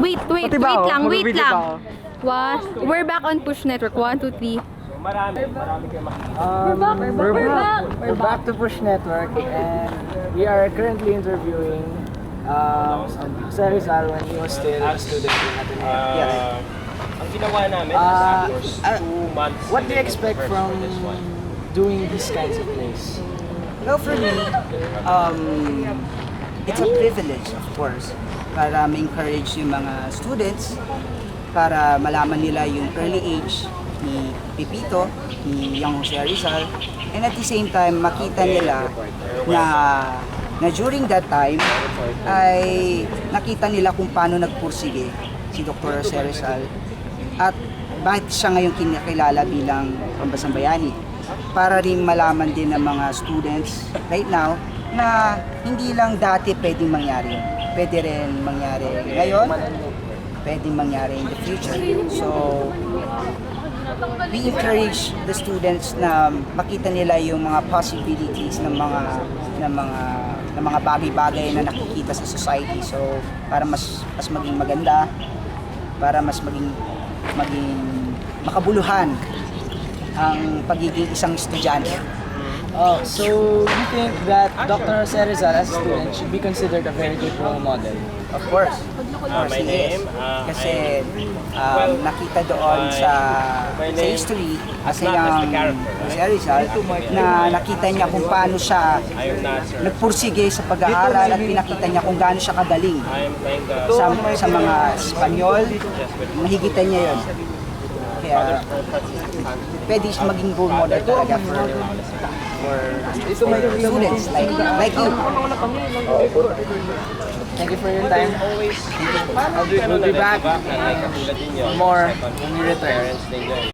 Wait Pati ba ako? lang. Magbibideo ba ako? We're back on Push Network. 1, 2, 3. Marami kayo We're back to Push Network and we are currently interviewing Sir Rizal when he was still a student in Ateneo. Yes. Ang ginawa namin as actors, 2 months. What do you expect from doing these kinds of plays? Well, for me, it's a privilege, of course, para ma-encourage yung mga students, para malaman nila yung early age ni Pipito, ni Young Jose Rizal, and at the same time, makita nila na during that time, ay nakita nila kung paano nagpursige si Dr. Jose Rizal at bakit siya ngayon kinakilala bilang pambasang bayani. Para rin malaman din ng mga students right now na hindi lang dati pwedeng mangyari. Pwede rin mangyari ngayon, pwedeng mangyari in the future. So, we encourage the students na makita nila yung mga possibilities ng mga bagay-bagay na nakikita sa society. So, para mas maging maganda, para mas maging makabuluhan ang pagiging isang estudyante. Oh, so you think that Dr. Jose Rizal as a student should be considered a very good role model? Of course. My name, Kasi nakita doon sa history kasi yung Jose Rizal na nakita niya kung paano siya nagpursige sa pag-aaral at pinakita niya kung gaano siya kagaling sa mga Espanyol. Mahigitan niya yun. Kaya pwede siya maging role model talaga for students like you. Thank you for your time. We'll be back for more when we return.